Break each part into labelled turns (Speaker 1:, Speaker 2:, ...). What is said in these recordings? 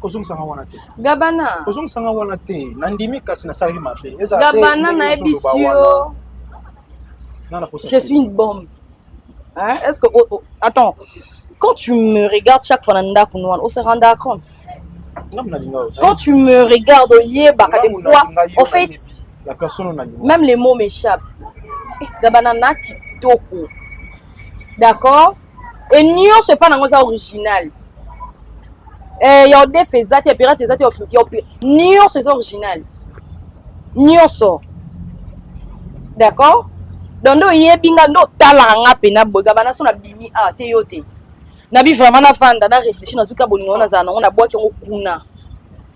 Speaker 1: kozongisa nga wana te.
Speaker 2: Gabana.
Speaker 1: Kozongisa nga wana te. Nandimi kasi na salaki mabe.
Speaker 2: Gabana na ebisio. Je suis une bombe. Hein? Est-ce que attends, quand tu me regardes chaque fois nanda kunwan, on se rend compte. Quand tu me regardes en fait,
Speaker 1: la personne
Speaker 2: même les mots m'échappent. Gabana na kitoko. D'accord? Et Nyon c'est pas dans original. Il y a des faisats, et pirates, Nyon c'est original. Nyon so. D'accord? Donc il y a binga no talanga pena Gabana son abimi a teyote. Nabi vraiment na fanda na réfléchir na zuka bolingo na zana on a bois qui on kuna.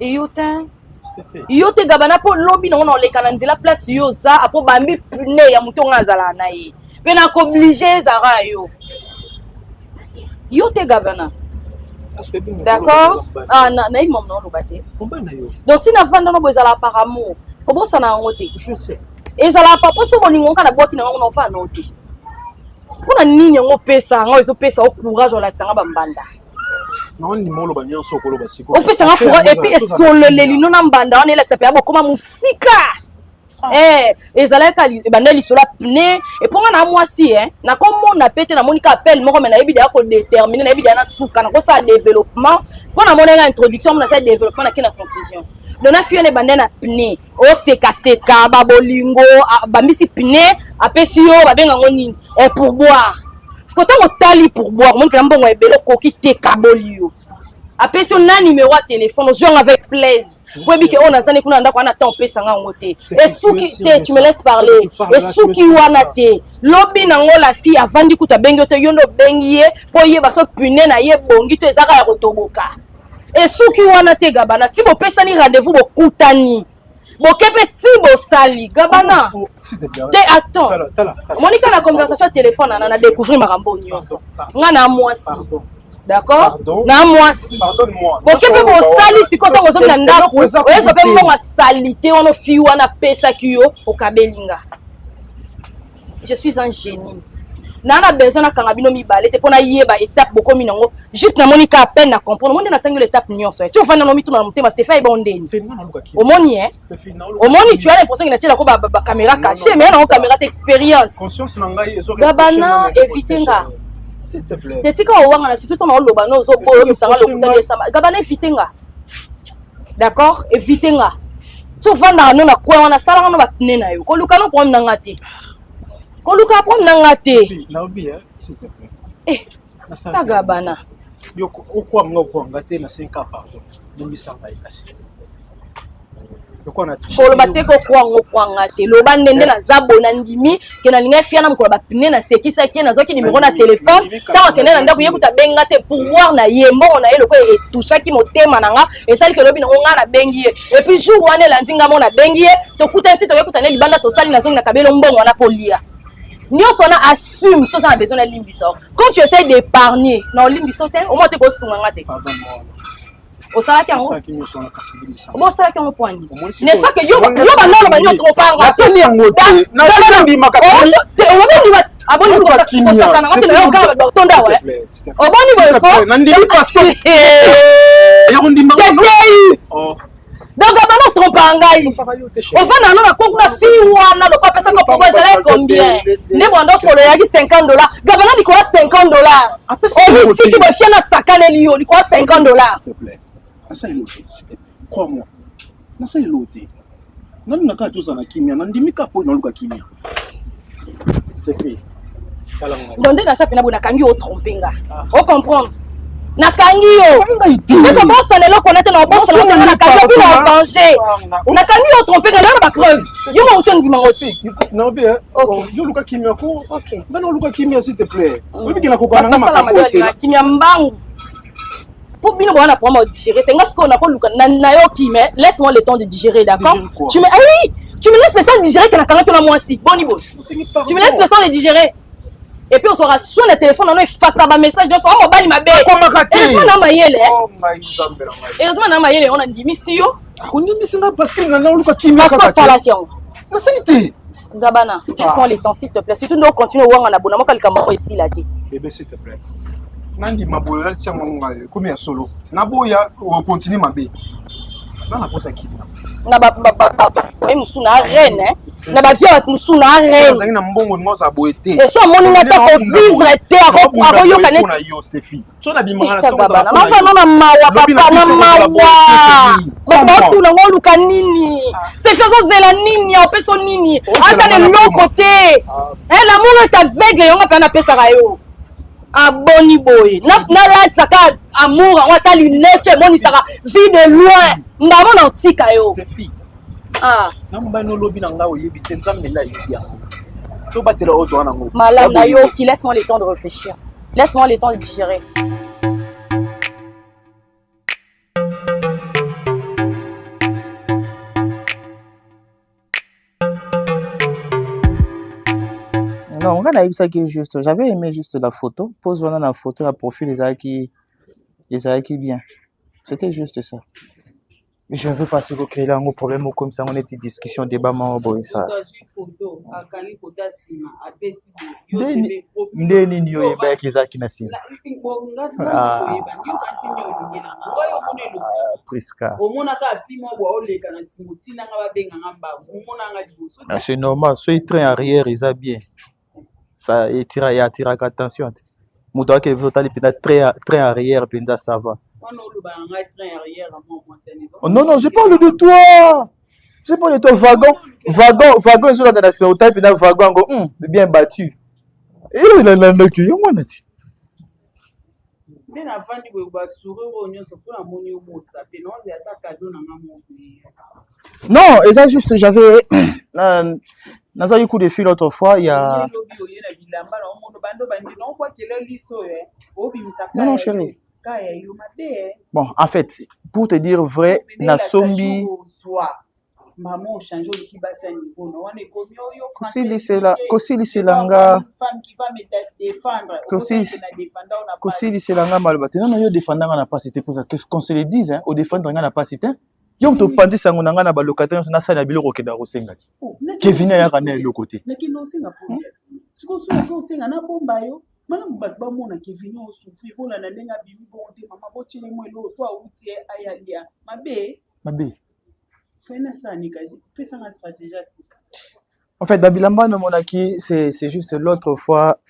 Speaker 2: Et yote Gabana po lobby na on le kananzela place yoza apo bambi pune ya mutonga zala na ye. Pena ko obligé zara yo. Yote Gabana. D'accord? Ah na imom na lobate. Donc tu na vanda no bozala par amour. Comment ça na ngote?
Speaker 1: Je sais.
Speaker 2: Et ça la papa so bolingo kana boki na ngo fa noti. Pona nini ngo pesa ngo iso pesa au courage on la tsanga bambanda.
Speaker 1: Non ni molo ba nyonso ko lo basiko.
Speaker 2: On pesa nga et puis solo leli no na mbanda on elakisa pe abo koma musika. Et ça la kali bandeli sola pne et ponga na moi si na comme on a pété na monika appel moko mais na yebi da ko déterminer na yebi da na suka na ko sa développement pona mona introduction na sa développement na kina conclusion. Dona fione bandena pne o seka babolingo bamisi pne apesi yo babenga ngoni et pour boire ce que tant tali pour boire mon pe mbongo ebelo koki te kabolio apesi on a numéro de téléphone on avec plaise pour bi ke on azani kuna ndako ana temps pesa nga ngote et souki te tu me laisses parler et souki wana te lobi nango la fille avandi kuta bengi to yondo bengi ye po ye baso pune na ye bongi to ezaka ya kotoboka. Et souki wana te Gabana ti bo pesa ni rendez-vous bo kutani bo kepe ti bo sali Gabana
Speaker 1: s'il te plaît
Speaker 2: attends Monica la conversation téléphone na découvrir marambo nyonso nga na mwasi d'accord na mwasi
Speaker 1: pardonne-moi
Speaker 2: bo kepe bo sali sikoto ko so na ndako oyeso pe mo salité ono fi wana pesa kiyo okabelinga. Je suis un génie. Nana besoin na kangabino mibale te pona yeba étape boko minango juste na monika à peine na comprendre monde na tango l'étape nyonso tu ofana no mitu na mutema Stéphane bondeni omoni omoni tu as l'impression que na tela ko ba caméra cachée mais na caméra d'expérience
Speaker 1: conscience na ngai ezo
Speaker 2: Gabana évitenga
Speaker 1: s'il te plaît
Speaker 2: te tika owanga na surtout na loba no zo boyo misanga lokutani sama Gabana évitenga d'accord évitenga tu ofana no na kwa wana sala no batine na yo ko lukano ko na ngati Koluka prom nangate.
Speaker 1: Naobi s'il te plaît.
Speaker 2: Ta Gabana.
Speaker 1: Yo okwa nga okwa ngate na 5 ans pardon. Nimisanga ikasi. Yoko na triche.
Speaker 2: Polo bateko kwa ngate. Loba ndende na zabona ndimi ke na linga fiana mkola bapine na sekisa ki na zoki numéro na téléphone. Ta kende na ndako yekuta benga te pouvoir na yembo na yelo ko etushaki motema nanga esali ke lobi na nga na bengi et puis jour wana la ndinga mona bengi to kuta ntito yekuta ne libanda to sali na zongi na kabelo mbongo na polia. Nous on assume ça a besoin de limbiso. Quand tu essaies d'épargner, non limbiso au moins tu go sungangate.
Speaker 1: Pardonne-moi.
Speaker 2: Au salaire qui on. Bon salaire qui on point.
Speaker 1: N'est-ce
Speaker 2: pas que yo ba non ba yo trop pas.
Speaker 1: C'est ni ngote. Na sala ndi makati.
Speaker 2: On va ni aboni ko sakana ngate na kala ba tonda wa. Oboni boy ko.
Speaker 1: Na ndi parce que ya ndi
Speaker 2: oh. Donc Gabana trompe ngai. Au fond na na ko na fi wana le ko pesa ko proposer combien? Ne bondo solo ya $50. Gabana ni ko $50. Oh si tu me fies na sakane liyo, ni ko $50.
Speaker 1: S'il te plaît. Asa ilote, s'il te plaît. Crois-moi. Nasa ilote. Nani ngaka tuza na kimia, nandimika po na luka kimia. C'est fait.
Speaker 2: Donc na sa pena bona kangi o trompenga. On comprendre. Nakangi yo. C'est comme ça le connaître na boss na nakangi yo na danger. Nakangi yo tromper na ba preuve. Yo mo utoni dimangoti.
Speaker 1: Non bien. Yo luka kimia ko. OK. Bana luka kimia s'il te plaît. Obi kina ko kana makapote.
Speaker 2: Kimia mbangu. Pour bien bona pour moi digérer. Tenga ce qu'on a ko luka na yo kimia. Laisse-moi le temps de digérer, d'accord? Tu me oui, tu me laisses le temps de digérer que nakangi to na moi si. Boni bon. Tu me laisses le temps de digérer. Et puis on sera sur le téléphone, on est face à ma message, on va bali ma bête. Et on a maillé on a dit mission.
Speaker 1: On dit mission parce que n'a luka kimia
Speaker 2: kaka. Parce que
Speaker 1: na salite.
Speaker 2: Gabana, laisse-moi le temps s'il te plaît. Si tu dois continuer on a abonnement kalika moko ici là.
Speaker 1: Bébé s'il te plaît. Nandi maboya tianga ngai comme ya solo. Naboya on continue mabe. Na posa ki.
Speaker 2: Na ba musu na reine hein. Na ba via musu na reine.
Speaker 1: Zaki na mbongo ngoza boete.
Speaker 2: Et so moni na ta ko vivre te ako yo kanet.
Speaker 1: Na yo Steffi. So na bimanga
Speaker 2: na to. Na fa no na mawa papa na mawa. Ba tu na ngoluka nini? Steffi zo zela nini au peso nini? Ata le l'autre côté. L'amour est aveugle yo ngapa na pesa ka yo. Aboni boy na la tsaka amour on ta lunette moni saka vie de loin ngamo na tika yo
Speaker 1: Steffi na mba no lobi na nga oyebi te nzambe na yia to batela o doana ngo
Speaker 2: malam na yo qui laisse-moi le temps de réfléchir, laisse-moi le temps de digérer.
Speaker 3: Non, on a ça qui est juste. J'avais aimé juste la photo. Pose voilà la photo, la profil, les qui bien. C'était juste ça. Mais je veux passer au créer un problème ou comme ça, on est en discussion, débat, bon, ça. Ndeni ndio yeba kizaki na sima. Priska. C'est normal, soyez train arrière, ils a bien. Ça attire attention. Moutoua qui veut aller train arrière, puis ça va. Oh, non, je parle de toi. Je parle de toi, wagon, sur la nation, puis là, wagon, bien battu. Et il a un qui on a dit. Non, et ça juste, j'avais dans un coup de fil l'autre fois, il y a. Non, chérie. Bon, en fait, pour te dire vrai, Nasombi. Kosili Selanga malbate. Non, yo défendant na pas c'était pour ça qu'on se le dise, hein, au défendre na pas c'était. Yo to pandi sango na na ba locataire na sa na biloko ke da rosengati. Kevin ya kana le côté.
Speaker 4: Mana mbakba mona Kevin o souffrir bona na lenga bimi bonte mama bochile mwelo to autie ayalia mabe fena sani kaji pesa na stratégie sika.
Speaker 3: En fait Dabilamba no monaki c'est juste l'autre fois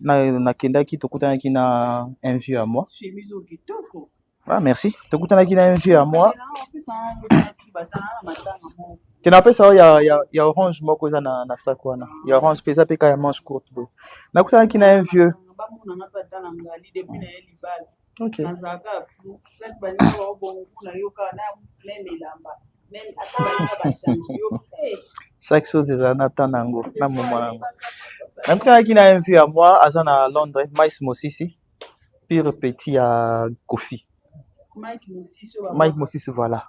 Speaker 3: na kendaki tokutana ki na un vieux à moi.
Speaker 4: Chemise au kitoko.
Speaker 3: Ah merci. Tokutana ki na un vieux à moi. Tu n'as pas ça, il y a orange moko za na sakwana. Il y a orange pesa pe ka ya manche courte. Na kutana ki na un vieux. OK. Chaque chose est en attendant na moment. Na kutana ki na un vieux à moi azana à Londres, Mike Mosisi. Pire petit à Kofi. Mike Mosisi voilà.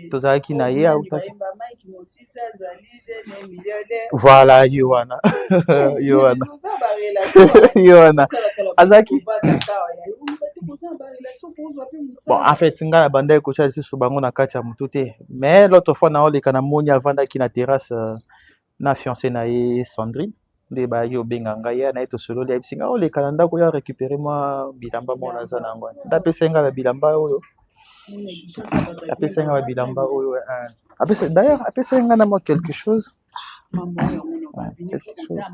Speaker 3: Tozaki na ye autaki. Voilà, Yohana. Yohana. Azaki. Bon, en fait, nga na banda ko cha su bango na kati ya mutu te. Mais l'autre fois na oleka na moni avanda ki na terrasse na fiancée na ye Sandrine. De ba yo benga ngaya na eto solo ya bisinga oleka na ndako ya récupérer moi bilamba mona za na ngwana. Da pesa nga bilamba oyo. Apesa nga bilamba oyo. D'ailleurs, apesa nga na moi quelque chose. Quelque chose.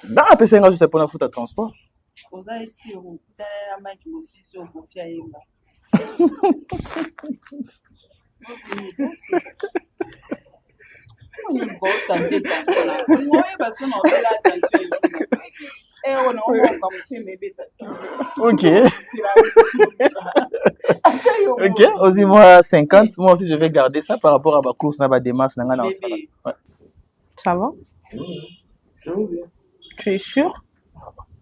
Speaker 3: Da apesa nga juste pour la foot à transport. Ok. Ok, aussi moi 50, moi aussi je vais garder ça par rapport à ma course, à ma démarche. Ouais.
Speaker 5: Ça va? Tu es sûr?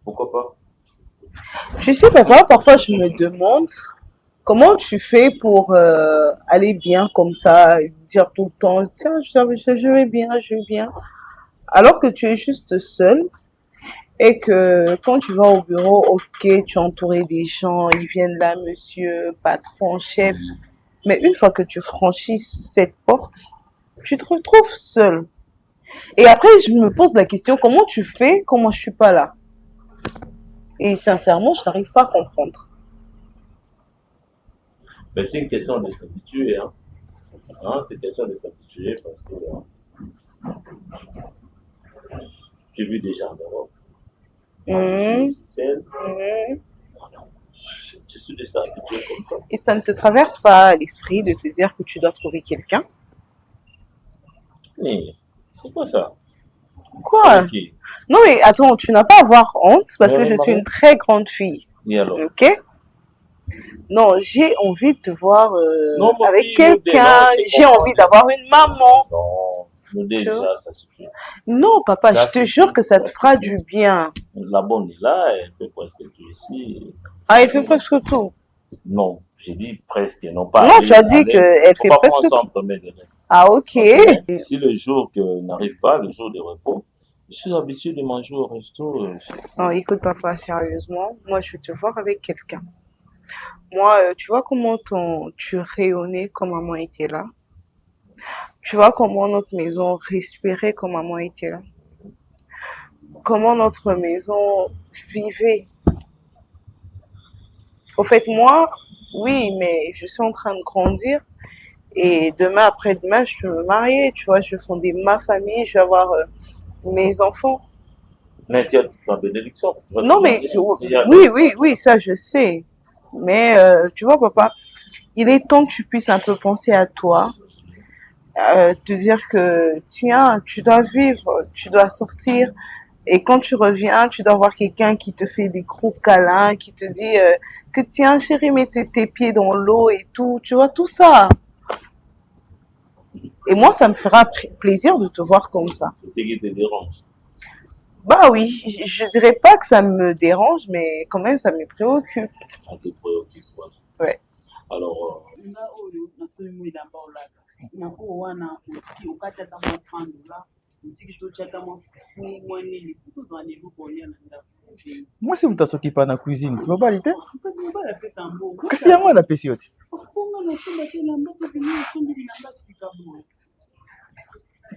Speaker 3: Pourquoi pas?
Speaker 5: Tu sais, papa, parfois je me demande comment tu fais pour aller bien comme ça, dire tout le temps, tiens, je vais bien, je vais bien. Alors que tu es juste seul et que quand tu vas au bureau, ok, tu es entouré des gens, ils viennent là, monsieur, patron, chef. Mais une fois que tu franchis cette porte, tu te retrouves seul. Et après, je me pose la question, comment tu fais, comment je suis pas là? Et sincèrement, je n'arrive pas à comprendre.
Speaker 6: Mais c'est une question de s'habituer. Hein. C'est une question de s'habituer parce que j'ai vu des gens d'Europe. Je suis seul. Je suis déjà habitué comme ça.
Speaker 5: Et ça ne te traverse pas l'esprit de te dire que tu dois trouver quelqu'un?
Speaker 6: Mais c'est quoi ça?
Speaker 5: Quoi?
Speaker 6: Okay.
Speaker 5: Non mais attends, tu n'as pas à avoir honte parce que je suis une très grande fille.
Speaker 6: Et alors?
Speaker 5: Ok? Non, j'ai envie de te voir
Speaker 6: non,
Speaker 5: avec quelqu'un. J'ai envie d'avoir une maman.
Speaker 6: Non, déjà, ça suffit.
Speaker 5: Non, papa, ça je te jure que ça te fera du bien.
Speaker 6: La bonne est là, elle fait presque tout ici.
Speaker 5: Ah, elle fait presque tout?
Speaker 6: Non, j'ai dit presque, non pas.
Speaker 5: Non, tu as dit qu'elle fait presque tout. Ah, ok.
Speaker 6: Si le jour que n'arrive pas, le jour de repos, je suis habitué de manger au resto.
Speaker 5: Non, écoute, papa, sérieusement, moi, je vais te voir avec quelqu'un. Moi, tu vois comment tu rayonnais quand maman était là? Tu vois comment notre maison respirait quand maman était là? Comment notre maison vivait? Au fait, moi, oui, mais je suis en train de grandir. Et demain, après-demain, je vais me marier, tu vois, je vais fonder ma famille, je vais avoir mes enfants.
Speaker 6: Mais tu as la bénédiction.
Speaker 5: Non, mais oui, ça je sais. Mais tu vois, papa, il est temps que tu puisses un peu penser à toi, te dire que, tiens, tu dois vivre, tu dois sortir. Et quand tu reviens, tu dois avoir quelqu'un qui te fait des gros câlins, qui te dit que, tiens, chérie, mets tes pieds dans l'eau et tout, tu vois, tout ça. Et moi, ça me fera plaisir de te voir comme ça.
Speaker 6: C'est ce qui te dérange?
Speaker 5: Bah oui, je dirais pas que ça me dérange, mais quand même, ça me préoccupe.
Speaker 6: Ça te préoccupe, quoi.
Speaker 5: Ouais.
Speaker 6: Alors...
Speaker 3: Moi, si vous t'associez pas dans la cuisine, tu vas pas aller? Qu'est-ce qu'il y a moi dans la PC?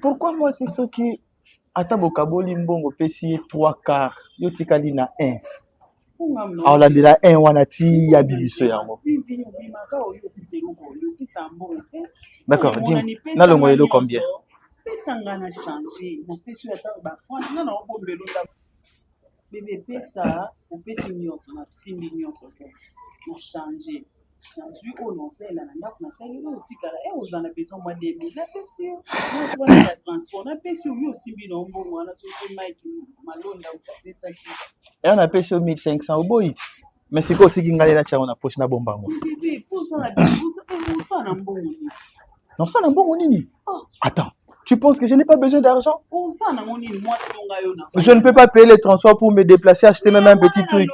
Speaker 3: Pourquoi moi, c'est ce qui ata bokaboli mbongo pesi 3/4 yo tikali na 1 aolandela 1 wana ti ya bibiso yango? D'accord, dis nalongo yelo combien?
Speaker 4: pesanga na changer na pesi ata bafandi nga na obombelo ndako bebe pesa opesi nyonso na simbi nyonso na changer nazwi oyo nosala na ndako nasali oyo otikala ozala na besoin mwa 2000 napesi yo na transport napesi yo osimbi na ombongo wana soki maiki malonda utapesaki
Speaker 3: napesi yo 1500 oboyi ti mais sikoyo otiki ngai na tiango na poche na bombango
Speaker 4: osala mbongo nini?
Speaker 3: Nosala mbongo nini? Attends, tu penses que je n'ai pas besoin d'argent? Je ne peux pas payer les transports pour me déplacer, acheter même un petit truc.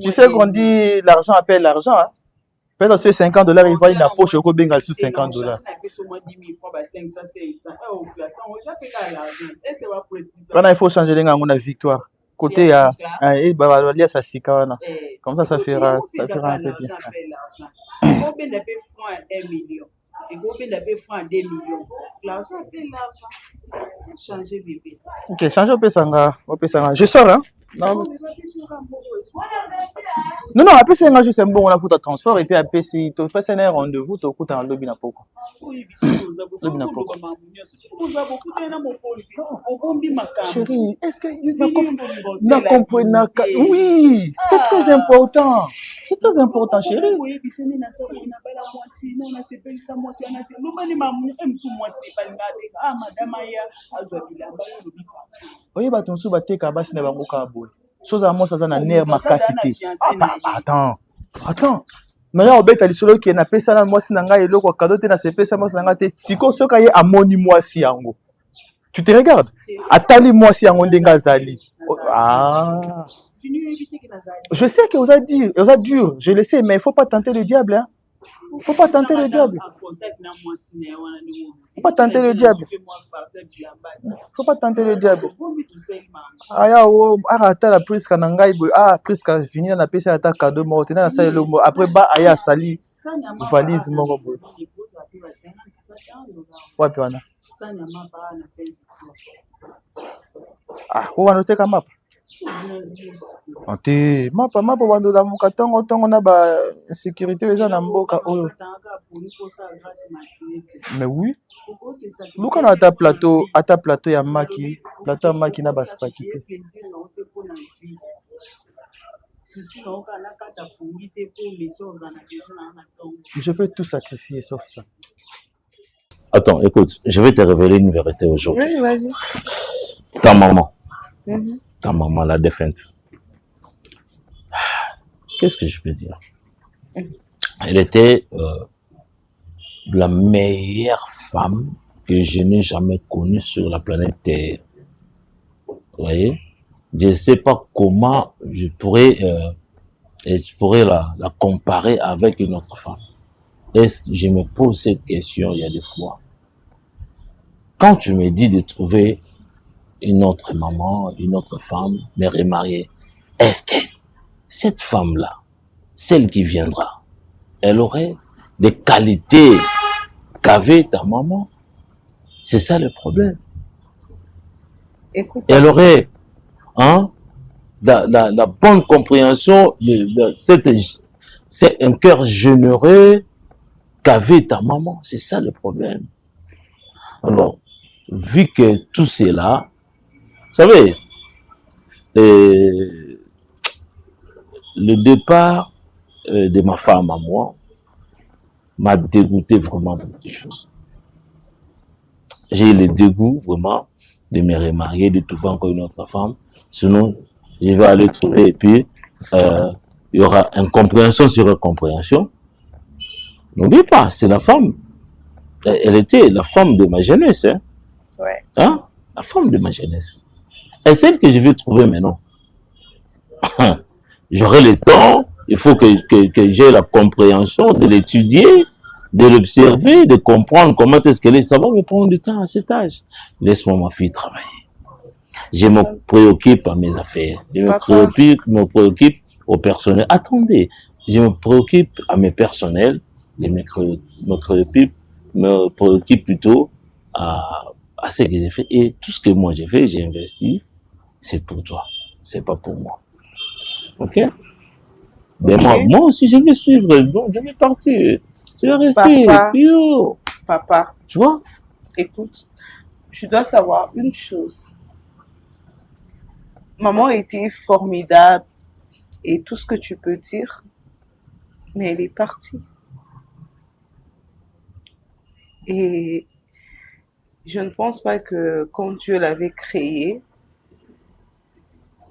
Speaker 3: Tu sais qu'on dit l'argent appelle l'argent. Hein? Peut-être que $50, il va dans la poche au Bengal sous $50. Maintenant, il faut changer les gars, victoire. Côté à comme ça fera un peu bien.
Speaker 4: Et vous pouvez d'abord francs 2 millions. L'argent appelle l'argent. Changer bébé.
Speaker 3: Ok, changer au Pesanga. Je sors, hein? Non, après c'est juste un bon, on a foutu à transport et puis après si tu fais un rendez-vous, tu coûtes un lobby na poko. Chérie, est-ce que vous comprenez? Oui, c'est très important. C'est très important, chérie. Oui, bah ton sou va te kabasi na bango kabo. Chose à moi ça na nerf makasité. Attends. Mais là obeta lisolo ki na pesa na mwasi na ngai eloko cadeau te na sepesa mwasi na ngai te siko soka ye amoni mwasi yango. Tu te regardes? Atali mwasi yango ndenga zali. Ah. Je sais que vous a dur, je le sais, mais il faut pas tenter le diable, hein. Faut pas tenter le diable. Faut pas tenter le diable. Faut pas tenter le diable. Aya o arata la prise kanangai prise ka finir na pesa ta cadeau mo tena na ça après ba aya sali valise moko boy. Wapi wana?
Speaker 4: Sanya mapa na pendi.
Speaker 3: Ah, kwa wanoteka mapa. Ante mapa bando la mukatongo tongo na ba sécurité eza na mboka oyo. Mais oui. Luka na ata plateau ya maki, na ba spakité. Je peux tout sacrifier sauf ça.
Speaker 6: Attends, écoute, je vais te révéler une vérité aujourd'hui.
Speaker 5: Oui, vas-y.
Speaker 6: Ta maman, la défunte. Qu'est-ce que je peux dire? Elle était la meilleure femme que je n'ai jamais connue sur la planète Terre. Vous voyez? Je ne sais pas comment je pourrais la comparer avec une autre femme. Je me pose cette question il y a des fois. Quand tu me dis de trouver une autre maman, une autre femme, mais remariée, est-ce que cette femme-là, celle qui viendra, elle aurait des qualités qu'avait ta maman? C'est ça le problème.
Speaker 5: Écoute,
Speaker 6: elle aurait la bonne compréhension, c'est un cœur généreux qu'avait ta maman. C'est ça le problème. Alors, vu que tout cela, vous savez, le départ de ma femme à moi m'a dégoûté vraiment beaucoup de choses. J'ai eu le dégoût vraiment de me remarier, de trouver encore une autre femme. Sinon, je vais aller trouver et puis il y aura incompréhension sur incompréhension. N'oublie pas, c'est la femme. Elle était la femme de ma jeunesse. Hein?
Speaker 5: Ouais.
Speaker 6: Hein? La femme de ma jeunesse. Et celle que je vais trouver maintenant. J'aurai le temps, il faut que j'ai la compréhension de l'étudier, de l'observer, de comprendre comment est-ce qu'elle est. Ça va me prendre du temps à cet âge. Laisse-moi ma fille travailler. Je me préoccupe à mes affaires. Je me préoccupe au personnel. Attendez, je me préoccupe à mes personnels. Je me préoccupe plutôt à ce que j'ai fait. Et tout ce que moi j'ai fait, j'ai investi, c'est pour toi. C'est pas pour moi. Ok? Mais moi aussi, je vais suivre. Bon, je vais partir. Je vais rester.
Speaker 5: Papa.
Speaker 6: Tu vois?
Speaker 5: Écoute, je dois savoir une chose. Maman était formidable et tout ce que tu peux dire, mais elle est partie. Et je ne pense pas que quand Dieu l'avait créée,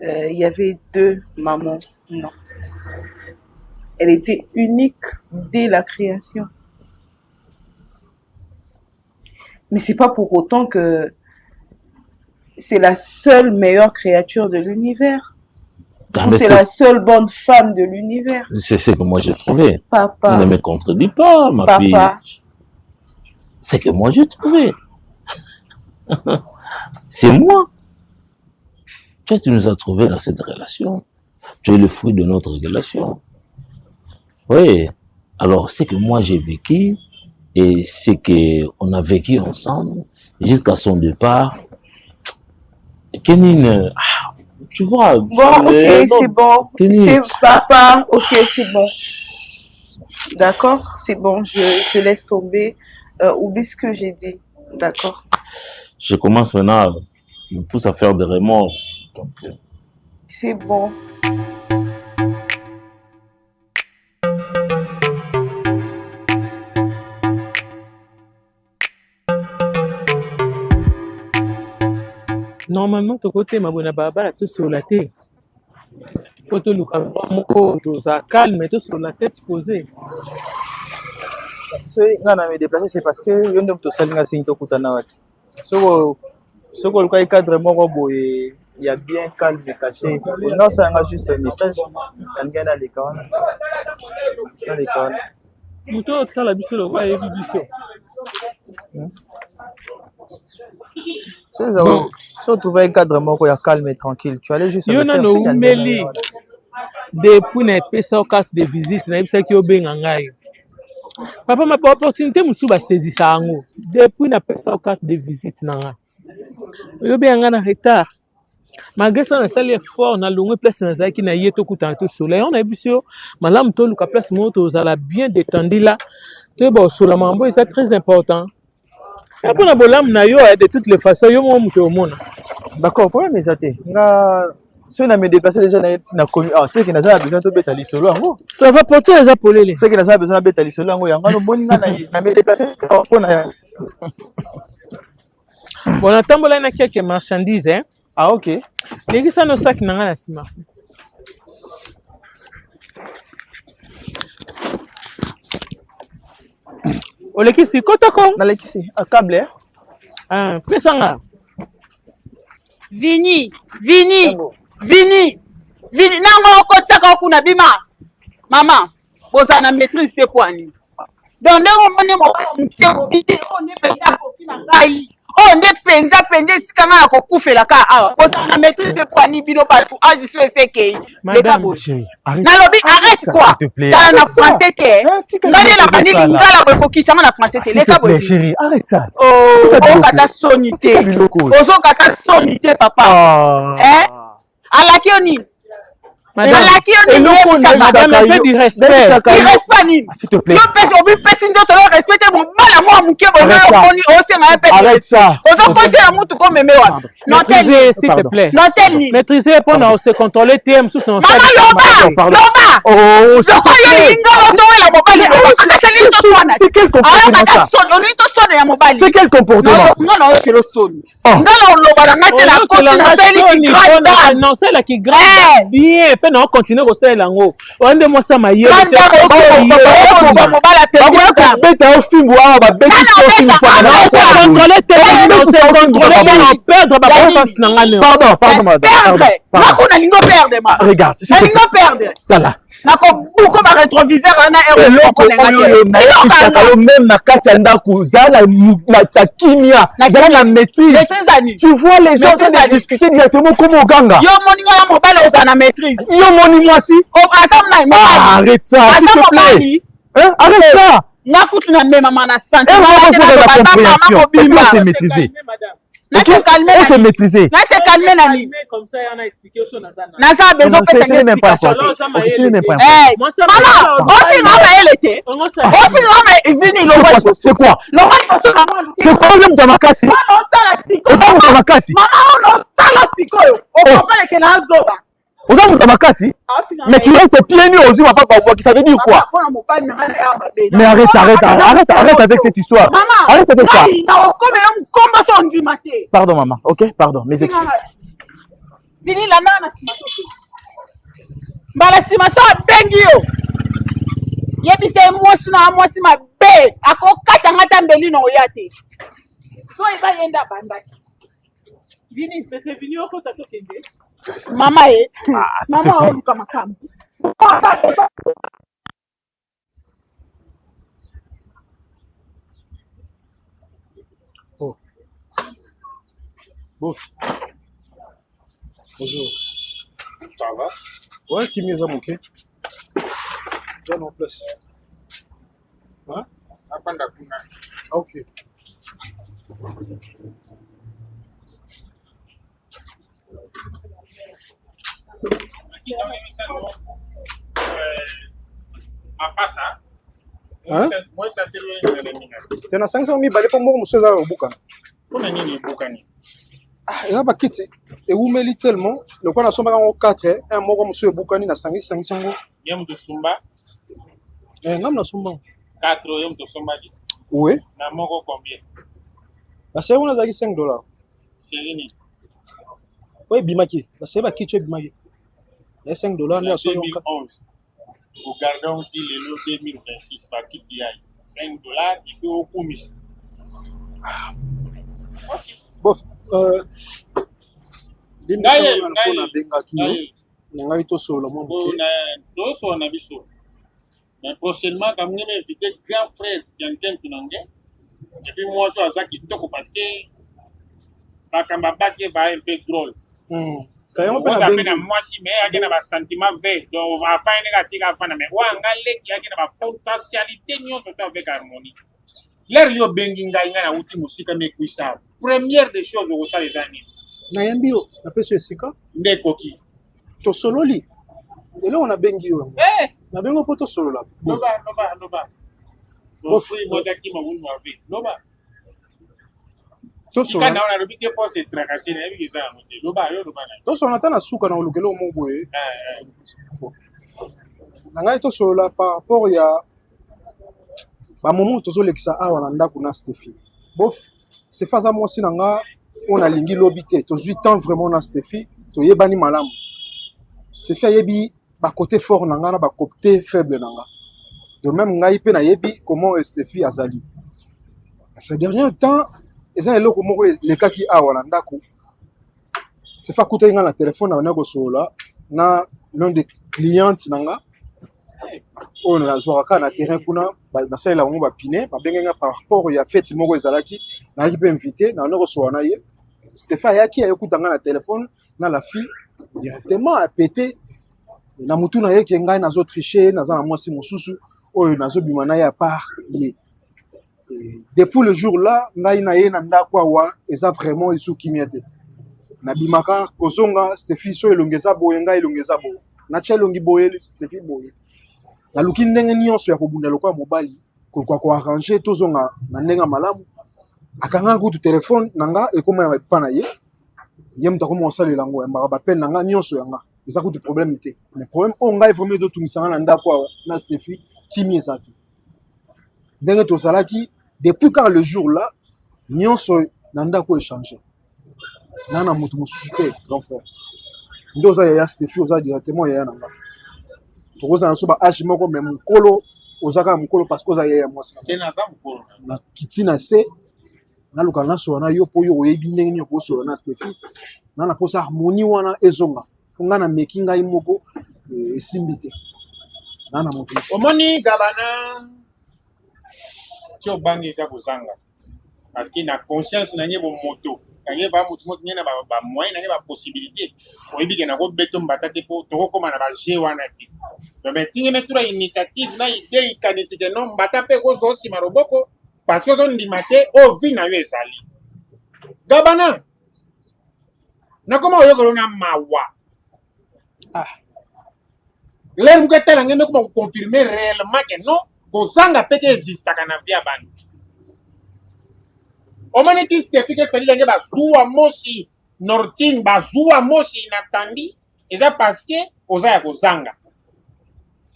Speaker 5: il y avait deux mamans. Non. Elle était unique dès la création. Mais c'est pas pour autant que c'est la seule meilleure créature de l'univers. C'est la seule bonne femme de l'univers.
Speaker 6: C'est ce que moi j'ai trouvé.
Speaker 5: Papa.
Speaker 6: Ne me contredis pas, ma fille. C'est que moi j'ai trouvé. C'est moi. Toi, tu nous as trouvés dans cette relation. Tu es le fruit de notre relation. Oui. Alors, c'est que moi j'ai vécu et c'est qu'on a vécu ensemble jusqu'à son départ. Kenine, tu vois.
Speaker 5: Bon, ok, c'est bon. C'est papa. Ok, c'est bon. D'accord, c'est bon. Je laisse tomber. Oublie ce que j'ai dit. D'accord.
Speaker 6: Je commence maintenant, je me pousse à faire des remords.
Speaker 5: C'est bon.
Speaker 7: Normalement, ton côté, ma bonne baba, tout sur la tête. Faut te le calme, tout sur la tête posée.
Speaker 3: So nga na me déplacer c'est parce que yo ndo tosalinga singi tokutana wati soko luka cadre moko boye ya bien calme et caché non ça nga juste un message nga na leka wana
Speaker 7: Muto tala biso lo ba yebi biso.
Speaker 3: So tu vas un cadre moko ya calme et tranquille tu allais juste
Speaker 7: yo na no meli depuis na pesa carte de visite na bisa ki obenga ngai Papa, ma opportunité, je suis saisi ça. Depuis la personne carte de visite, je suis en retard. Malgré ça, on a salé fort, on a longue place dans la qui n'a y été tout le soleil. On a vu sur madame Tolu, la place moto, vous allez bien détendu là. Tu es bon, sur la mambo, c'est très important. Et après, on a de toutes les façons, il y a au monde.
Speaker 3: D'accord, problème est ça. Si on a me déplacé déjà dans la commune, c'est qu'il n'a pas besoin de bêta l'isolo.
Speaker 7: Ça va porter les appelés.
Speaker 3: C'est qu'il n'a pas besoin de bêta l'isolo. On a me déplacé.
Speaker 7: Bon, on attend quelques marchandises. Hein?
Speaker 3: Ah, ok.
Speaker 7: Les gens ne savent pas la ciment. On les qui kotoko.
Speaker 3: On les qui un câble.
Speaker 7: Ah, présanga.
Speaker 4: Vini. Nango kotaka kuna bima. Maman, boza na maîtrise te kwani. Donc ndenge mone mo mutego bite on ne peut pas kopina ngai. Oh nde penza sikanga na kokufela ka awa. Boza na maîtrise te kwani bino batu aji so eseke.
Speaker 7: Madame
Speaker 3: chérie,
Speaker 4: Nalobi arrête quoi. Dans la français te. Ngani la bandi ngala boko kitanga na français te. Leka bozi.
Speaker 3: Chérie, arrête ça.
Speaker 4: Oh, kata sonité. Ozo kata sonité papa. Hein? Alaki oni.
Speaker 7: Madame, madame, un peu du respect.
Speaker 4: Il reste pas ni.
Speaker 3: S'il te plaît. Arrête ça.
Speaker 7: Maîtrisez, s'il te plaît. Maîtrisez pour nous se contrôler.
Speaker 3: C'est quel comportement ça? C'est quel comportement?
Speaker 7: Non, c'est là qui grave bien. On continue à faire l'ango. On demande ça ma yeux.
Speaker 3: Regarde, tu vois les gens qui discuter directement comme au ganga. Moi si. Arrête ça, s'il te plaît. Hein? Arrête ça. On s'est maîtrisé. On s'est maîtrisé.
Speaker 7: Comme ça, on a expliqué
Speaker 3: ce n'est même pas important. C'est quoi? C'est quoi le de ma casse? Mais tu restes pieds nus aux yeux, ça veut dire quoi? Mais arrête avec cette histoire. Arrête avec ça. Pardon maman, ok? Pardon, mes excuses.
Speaker 4: Mama
Speaker 1: Oh. Bof. Bonjour. Ça va? Ouais, qui m'est ok. Viens en place. Hein? Ah, ok. Hein? Tena 500 000 balé pour moi monsieur za obuka.
Speaker 8: Pour nini bukani?
Speaker 1: Ah, il y a pas kiti. Et vous mêlez tellement, le quoi na somba en 4 un moko monsieur bukani na 500 ngo.
Speaker 8: Yam de sumba.
Speaker 1: Ngam na somba.
Speaker 8: 4 yam de sumba.
Speaker 1: Oui.
Speaker 8: Na moko combien?
Speaker 1: La c'est on a dit $5.
Speaker 8: C'est rini.
Speaker 1: Oui, bimaki. La c'est ba kiti bimaki. Les $5 là sur
Speaker 8: 2011. Au gardons le 2026 par qui y a $5 il peut au commis.
Speaker 1: Bof dimisa na benga kino na ngai to solo mo
Speaker 8: ko na to so na biso. Mais prochainement comme nous inviter grand frère Yanten Tunange et puis moi ça qui toko parce que ba kamba basket va un peu drôle.
Speaker 1: Kayango
Speaker 8: on
Speaker 1: pena
Speaker 8: appelle
Speaker 1: bengi.
Speaker 8: na moi si mais il y a des sentiments verts donc enfin il y a des affaires mais wa ngale il y a des potentialité nyonso avec harmonie l'air yo bengi ngai na uti musika mekwisa première des choses au ça les années
Speaker 1: Na yambi yo na peso esika
Speaker 8: ndekoki
Speaker 1: to sololi lelo on a bengi yo na bengo poto solola
Speaker 8: loba free modaki mabunu avi loba
Speaker 1: to
Speaker 8: solola
Speaker 1: solola
Speaker 8: kana on a robité pour se tracasser na biza moté loba na
Speaker 1: to solola tana suka na olukelo mo boye na ngai to solola par rapport ya ba moment tozo lekisa awa na ndako na Stéphie bof c'est faza moi si nanga on a lingi lobité to 8 ans vraiment na Stéphie to yebani malamu Stéphie yebi ba côté fort nanga na ba côté faible nanga de même ngai pe na yebi comment Stéphie azali ces derniers temps eza eloko moko lekaki awa na ndako c'est fa kuta nga na téléphone na ko solola na l'un des clientes nanga on a joué na terrain kuna na salle on va piner ba benga par rapport ya fête moko ezalaki na ki pe invité na ko solola na ye Stéphane yaki ayekuta nga na téléphone na la fille directement a pété na mutu na ye ke ngai nazo tricher naza na mwasi mosusu oyo nazo bima na ye à part ye depuis le jour là ngai na ye na ndako awa eza vraiment isukimia te na bimaka kozonga Stéphie so elongeza boye ngai elongeza boye na chelongi boye Stéphie boye na luki ndenge nyonso ya kobunda lokwa mobali ko arranger tozonga na ndenga malamu akanga kutu telefone nanga ekoma ya pa na ye ye muta ko mosala lango ya ba pen nanga nyonso yanga eza kutu problème te mais problème on ngai vraiment do tungisanga na ndako awa na Stéphie kimi ezati ndenge to salaki depuis quand le jour là nyonso na ndako échanger nana mutu mususu te grand frère ndoza ya Stéphie oza directement ya nanga tokoza na so ba âge moko mais mukolo ozaka mukolo parce que oza ya mwasi na kitina se na luka na so na yo po yo oyebi ndenge ni ko so na Stéphie na posa harmonie wana ezonga nga na mekinga imoko esimbite na moto
Speaker 8: omoni gabana tio bangi za kozanga parce que na conscience na nyebo moto kanye ba moto moto nyena ba moyen na nyeba possibilité oyebi ke na ko beto mbata te po to ko na ba je wana te donc mais tinge metura initiative na idée ikanisi ke non mbata pe ko zo si maroboko parce que on dimate o vi na yo ezali gabana na koma oyokolo na mawa l'air que tel ngene ko confirmer réellement que non kozanga pe que existe kana via bani o maneti Stéphie sali lenge ba zuwa mosi nortin ba zuwa mosi inatandi eza parce que oza ya kozanga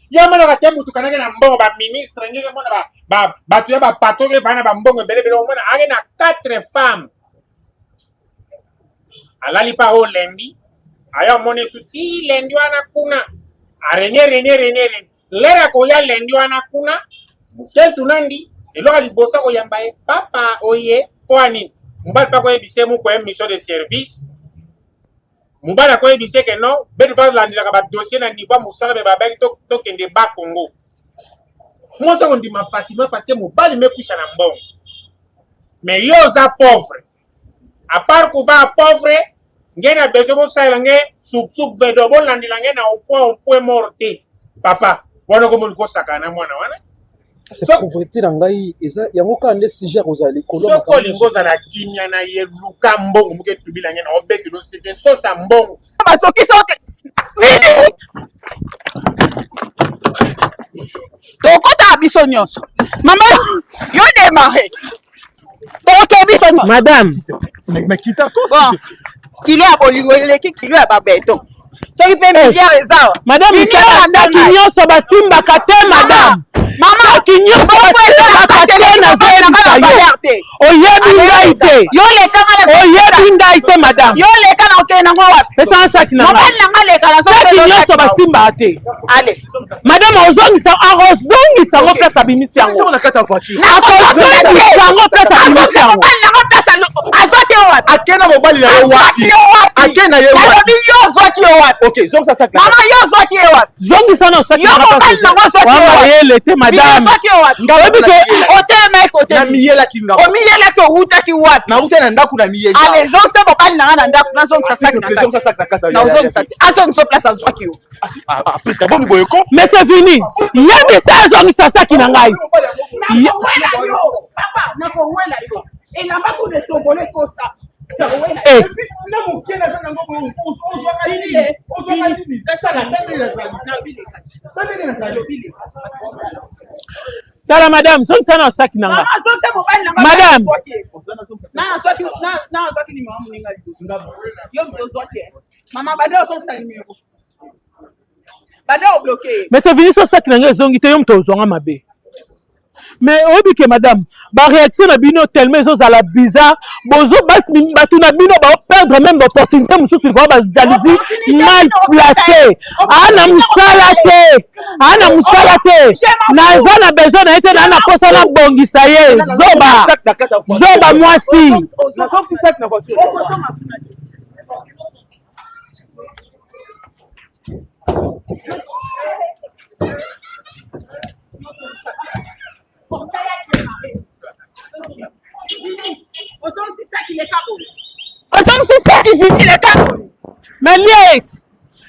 Speaker 8: ya mana ka tembu tukanake na mbongo ba ministre ngeke mona ba tu ya ba patron ke bana ba mbongo bele o mona ake na 4 femmes alali pa o lendi aya mone suti lendi wana kuna arene lera ko ya lendi wana kuna tel tunandi eloko libosa ko yamba e papa oye poani mbal pa ko ebise mu ko mission de service mubala ko ebise ke non be va landila ka ba dossier na niveau musala be ba ba to kende ba Congo moi ça on dit ma facilement parce que mubali me kusha na mbongo mais yo za pauvre à part ko va pauvre ngena besoin mo sa nge sup vedo bon landila nge na au point morte papa wana ko mo ko sakana mwana wana
Speaker 1: c'est pauvreté na ngai eza yango ka nde sujet ozali
Speaker 8: koloma ko lingoza na kimia na ye luka mbongo muke tubila nge na obeki lo c'était so sa mbongo
Speaker 5: basoki soki tokota biso nyonso mama yo démarré toke biso nyonso
Speaker 7: madame
Speaker 1: mais kita ko
Speaker 5: bon kilo ya bolingo eleki kilo ya babeton soki pe milliard eza
Speaker 7: madame ndaki nyonso basimbaka te madame
Speaker 5: mama
Speaker 7: kinyonso basimbaka te na verte oyebi ngai te
Speaker 5: yo lekanga na
Speaker 7: oyebi ngai te madame
Speaker 5: yo leka na okende nango wapi
Speaker 7: pesa nsaki na
Speaker 5: mobali nanga leka na
Speaker 7: saki nyonso basimbaka te
Speaker 5: ale
Speaker 7: madame ozongisa ngo place abimisi yango akozongisa yango place abimisi yango
Speaker 5: mobali nanga place azwaki yo wapi
Speaker 1: akena mobali na yo wapi akena ye wapi
Speaker 5: yo ozwaki yo wapi
Speaker 1: OK zongisa saki
Speaker 5: mama yo ozwaki yo wapi
Speaker 7: zongisa na osaki
Speaker 5: yo mobali nango ozwaki yo wapi
Speaker 7: wayele te madame
Speaker 5: ozwaki yo wapi
Speaker 7: ngawebi ke
Speaker 5: otema ekote
Speaker 9: na miyela kinga.
Speaker 5: O miyela ke uta ki wapi?
Speaker 9: Na uta na ndaku na miyela.
Speaker 5: Allez, zon se bokali na ndaku na zon sa sac na kati. Na zon sa. Azon so place azwa ki yo.
Speaker 9: Parce que bon boyeko.
Speaker 7: Mais c'est fini. Yebi sa zon sa sac na ngai.
Speaker 4: Papa, na ko wela yo. Et na ba ko de tongolais ko sa.
Speaker 7: Eh.
Speaker 4: Na mo kena za ngo ko on so ka dili. On so ka dili. Kasa la tande na za. Na bile kati. Tande na za bile.
Speaker 7: Tala madame, son sana sac na ngai.
Speaker 4: Mama zon se bokali na
Speaker 7: Madame.
Speaker 4: Na so ki ni mama ninga ngabo. Yo mto zo ke. Mama bado so sa numéro. Bado bloqué.
Speaker 7: Mais c'est fini son sac na ngai zongi te yom to zonga mabe. Mais obike madame, ba réaction na bino tellement ils la bizarre, bozo bas batu na bino ba perdre même l'opportunité mususu ko ba jalousie mal placée. Ana musala te. Na zona besoin na été na posa na bongisa ye. Zoba mwasi.
Speaker 9: Na comme si sac na voiture.
Speaker 4: C'est ça qui est cabot.
Speaker 5: C'est ça qui finit les cas.
Speaker 7: Mais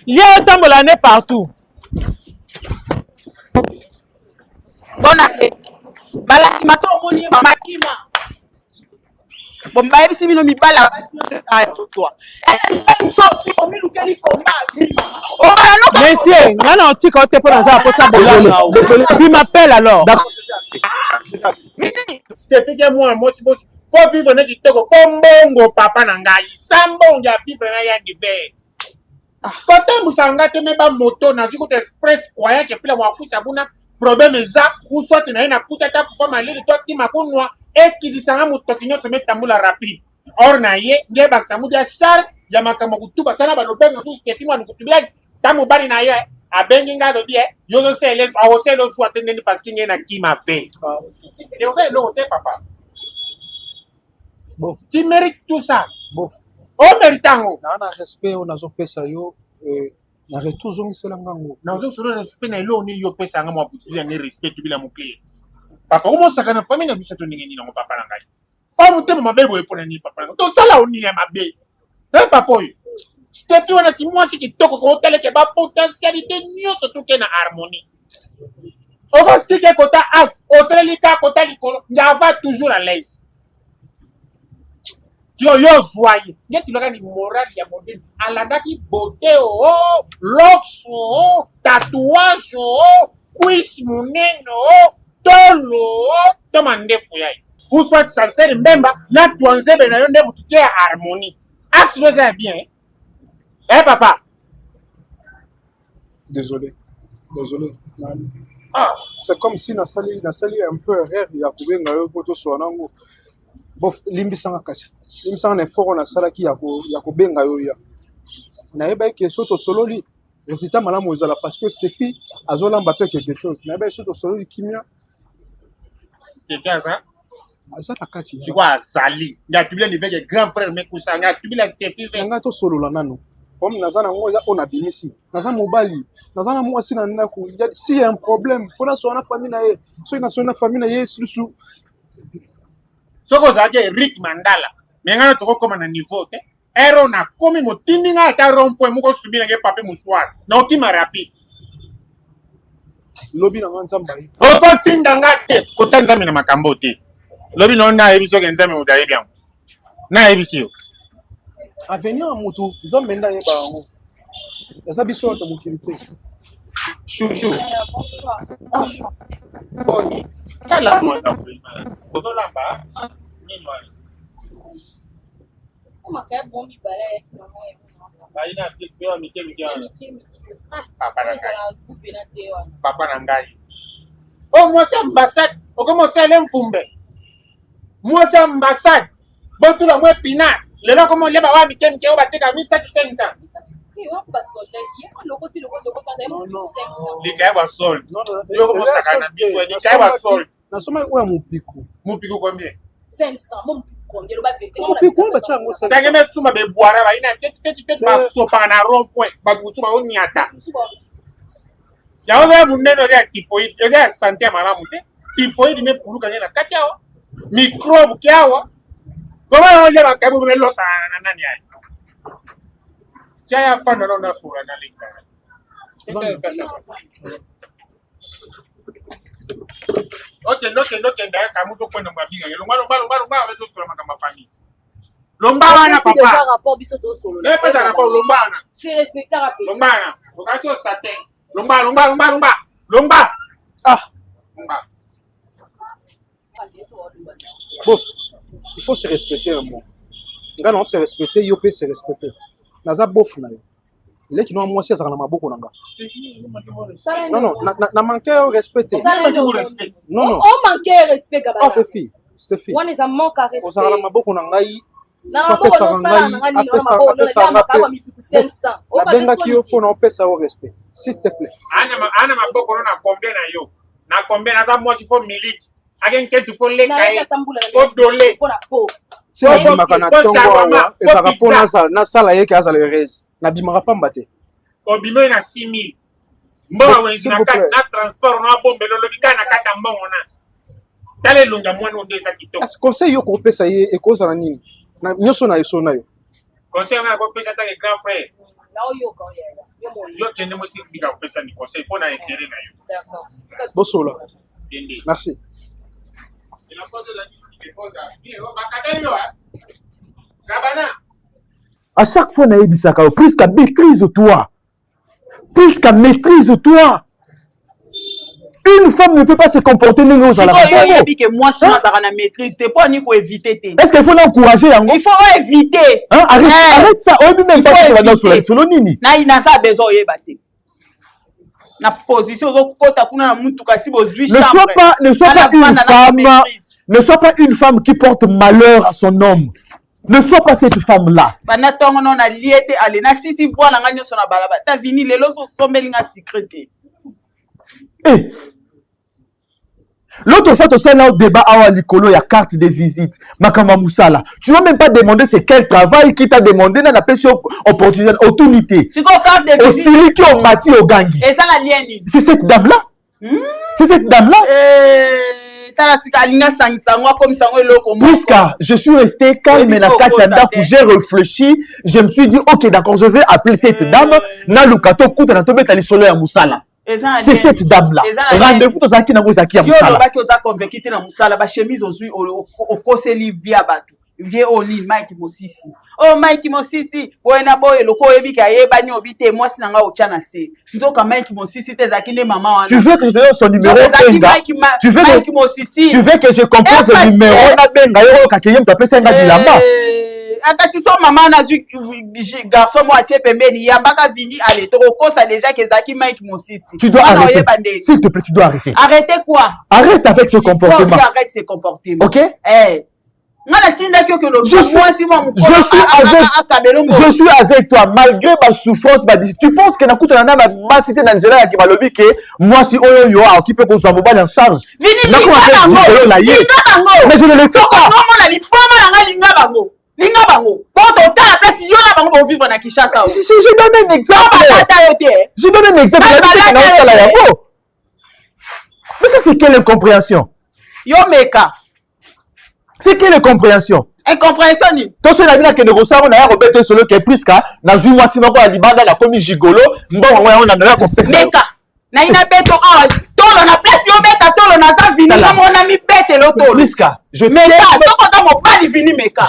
Speaker 7: lié tambola ne partout.
Speaker 5: Bon appétit. Bala maso moni mama kima. Bon ba ebisi bino mibala toi.
Speaker 7: Monsieur, non tu quand tu pas dans ça tu m'appelles alors.
Speaker 8: C'est fait que moi faut vivre dans kitoko kombongo papa na ngai. Sambongo ya vivre na ya ndibe. Quand musanga te meba moto na ziko express kwaya ke pila mwa kusa buna problème za ou soit na ina kuta ta pour maliri to ti makunwa et qui disanga mutokinyo se metambula rapide. Or na ye nge baksa mudia charge ya makama kutuba sana ba lobenga tous ke timwa nkutubila tamu bari na ye abengi nga do bien yo zo se les awose lo soit tendeni parce que nge na kima ve. Et on fait le papa.
Speaker 1: Bof.
Speaker 8: Tu mérites tout ça.
Speaker 1: Bof.
Speaker 8: Oh méritango.
Speaker 1: Na respect on azo pesa yo na retour zongisela ngango.
Speaker 8: Na zo solo respect na ilo ni yo pesa nga mwa futu ya respect tu bila mukle. Papa comment ça kana famille na biso to ningi ni na papa na ngai. Pa mutema mabebo epona ni papa na. To sala oni na mabe. Papa yo. Steffi wana si moi si kitoko ko tele ke ba potentialité nyoso to ke na harmonie. On tike kota axe, on se lika kota likolo, va toujours à l'aise. Yo soyez. Nge tuloka ni moral ya modèle. Aladaki beauté locks tatouage cuisse muneno tolo tomande fuyai. Ou soit sincère mbemba na tuanze be na yo ndebu tuke harmonie. Axe no ça bien. Eh papa.
Speaker 1: Désolé. C'est comme si nasali un peu erreur ya kubenga yo poto swanango. Bof limbisanga kasi. Limbisanga na effort na salaki ya ko benga yo ya. Na yeba ke soto sololi résultat malamu ezala parce que Steffi azolamba pe quelque chose. Na yeba soto sololi kimia.
Speaker 8: Steffi ça.
Speaker 1: Azala kasi.
Speaker 8: Tu vois Zali. Ya tubila ni veke grand frère mekusanga tubila Steffi ve.
Speaker 1: Nga to solola nano. Comme nazana ngoza on a bimisi. Nazana mobali. Nazana mwasi na ndako. Si y a un problème, faut na sona famille na ye. So na sona famille na ye susu.
Speaker 8: Soko zaje Rick Mandala. Mengana toko koma na niveau te. Ero na komi motindi nga ta rompo muko subira nge pape muswar. Na okima rapide.
Speaker 1: Lobi na nzamba yi.
Speaker 8: Oko tinda ngate ko tanzami na makambo te. Lobi no na ebiso ke nzami udaye byangu. Na ebisio.
Speaker 1: Avenir mutu nzambe nda ye bango. Eza biso ta mukilité.
Speaker 8: Chouchou.
Speaker 2: Bonsoir.
Speaker 8: Boni. Kala mo na frima. Bozola ba. Nino ali.
Speaker 2: Comment ka bombi balai maman e.
Speaker 8: Baina fikio mikemi jana.
Speaker 2: Papa
Speaker 8: Papa na ngai. Oh moi c'est ambassade. O comment c'est l'enfumbe. Moi c'est ambassade. Bon tout la moi pinat. Le là comment les ba mikemi ke o bateka 1500. Likai wa sol. Yo como sakana biso likai wa sol.
Speaker 1: Na soma o ya mupiko.
Speaker 8: Mupiko combien?
Speaker 2: 500 mon combien ba fete.
Speaker 1: Mupiko ba chango 500.
Speaker 8: Ça que me suma be boara ba ina fait ba sopa na rond point ba kusuma o nyata. Ya o muneno ya typhoid, ya santé malamu te. Typhoid me furuka na kati yao. microbe kiawa. Comment on lève à Kabou mais l'os à Nania? Tiens, à fond, on a fourré dans les gars. Ok, d'ailleurs, Kamouto point de ma vie. Lomba, avec tout sur ma famille. Lomba, na papa.
Speaker 2: C'est rapport bisoto solo.
Speaker 8: Mais pas un rapport, Lomba.
Speaker 2: C'est respecté rapide.
Speaker 8: Lomba, vocation satin. Lomba.
Speaker 1: Ah. Bof, il faut se respecter un mot. Nga non se respecter, yo peut se respecter. Naza bof na yo. Les qui n'ont moi c'est ça na maboko nanga. Non, na manquer au respect. Non.
Speaker 2: On manquait respect
Speaker 1: gaba. Ah, Stéphie.
Speaker 2: On les a manqué respect.
Speaker 1: On s'en na maboko nanga yi.
Speaker 2: Na maboko nanga
Speaker 1: la benga ki yo pour na pesa au respect. S'il te plaît.
Speaker 8: Ana maboko na combien na yo. Na combien na za moi il faut milite. Again que tu faut les cahier. Faut doler.
Speaker 1: C'est la bimaka na tongo wa ezaka pona na sala yeke azala heureuse. Na bimaka pamba te.
Speaker 8: Obimo na 6000. Mboa wengi na kati na transport na bombe lolobika na kata mbongo na. Tale lunga mwana ondeza kitoko.
Speaker 1: Est-ce conseil yo ko pesa ye e koza na nini? Na nyoso na yeso na yo.
Speaker 8: Conseil na ko pesa ta ke grand frère.
Speaker 2: Na yo ko ya.
Speaker 8: Yo kende mo tikbika ko pesa ni conseil pona éclairer na yo.
Speaker 2: D'accord.
Speaker 1: Bosola. Merci.
Speaker 9: À chaque fois, Naïbisaka, plus qu'à maîtrise-toi. Plus qu'à maîtrise-toi. Une femme ne peut pas se comporter nous à la
Speaker 4: éviter.
Speaker 9: Est-ce qu'il faut l'encourager?
Speaker 4: Il faut éviter.
Speaker 9: Hein? Arrête ça. On même pas sur la solo nini.
Speaker 4: Na position
Speaker 9: ne sois pas une femme qui porte malheur à son homme. Ne sois pas cette femme là. L'autre fois, tu sais là au débat à l'icolo, il y a carte de visite. Makama Moussala. Tu n'as même pas demandé c'est quel travail qui t'a demandé dans la opportunité.
Speaker 4: C'est quoi carte de visite?
Speaker 9: Aussi qui ont bâti au Gangi.
Speaker 4: Et ça la lienne.
Speaker 9: C'est cette dame là. C'est cette dame là. Puisque je suis resté calme et j'ai réfléchi, je me suis dit ok d'accord, je vais appeler cette dame. Na lukato kuta na tobe tali solo ya Moussala. C'est cette dame là. Rendez-vous dans Zaki na Moussaki ya Moussala.
Speaker 4: Yo ba convaincu na Moussala ba chemise ozui au koseli via batu. Vie oni Mike Mosisi. Oh Mike Mosisi, boyena boye loko ebika yebani obite moi sinanga ochana se. Nzoka Mike Mosisi te Zaki ne maman wana.
Speaker 9: Tu veux que je te donne son numéro? Tu veux
Speaker 4: Mike Mosisi.
Speaker 9: Tu veux que je compose le numéro na benga yo kakeyem t'appeler ça ngilamba.
Speaker 4: Ata si son maman na zu garçon moi tie pembeni yambaka vini allez to kosa déjà que Zaki Mike Mosisi.
Speaker 9: Tu dois arrêter. S'il te plaît, tu dois arrêter.
Speaker 4: Arrêter quoi?
Speaker 9: Arrête avec ce comportement.
Speaker 4: Arrête ce comportement.
Speaker 9: OK?
Speaker 4: Je
Speaker 9: suis avec toi malgré ma souffrance. Tu penses que ma cité d'Angela qui m'a lobby que moi si oyo qui peut qu'on soit mobile en charge. Mais je ne le fais pas. Je donne un exemple. Mais ça c'est quelle incompréhension?
Speaker 4: Yo meka.
Speaker 9: C'est quelle incompréhension?
Speaker 4: Incompréhension ni.
Speaker 9: Tout ce qui a que négocier on a Roberto solo qui est plus qu'à na zui moi si mako la libanda la commis gigolo mbongo on a na ko pesa.
Speaker 4: Meka. Na ina beto tolo na place yo meka tolo na za vini na mon ami bete lo tolo.
Speaker 9: Plus qu'à je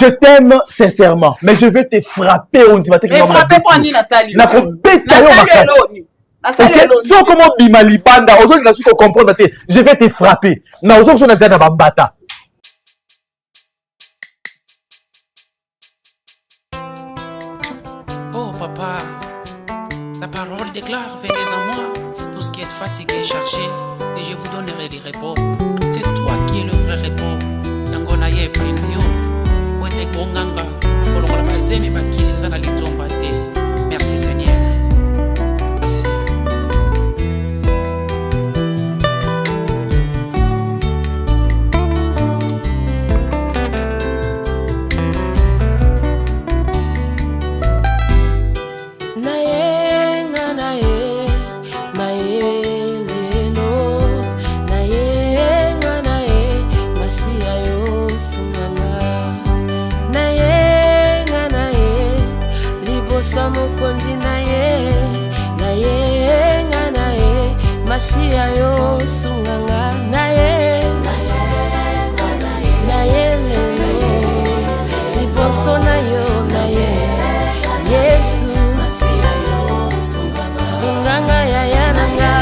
Speaker 4: t'aime
Speaker 9: sincèrement mais je vais te frapper on tu vas te
Speaker 4: frapper quoi ni na sali.
Speaker 9: Na ko beta yo makasi. Ok, so comment bima libanda aujourd'hui na su ko comprendre je vais te frapper. Na aujourd'hui on a déjà na bambata.
Speaker 10: Papa, la parole déclare, venez à moi, tout ce qui est fatigué, chargé, et je vous donnerai des repos. C'est toi qui es le vrai repos. Nangona ye painayo, oete konganga, kolongola bazemi bakisi sana litomba te. Merci Seigneur. Merci.
Speaker 11: liboso na yo na ye Yesu sunganga yaya nanga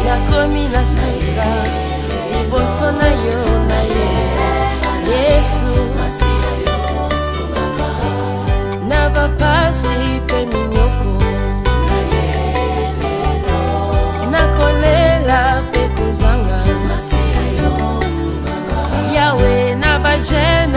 Speaker 11: nakomi na suka liboso na yo na ye Yesu na bapasi pe minyoko nakolela pe kozanga Yawe na bajene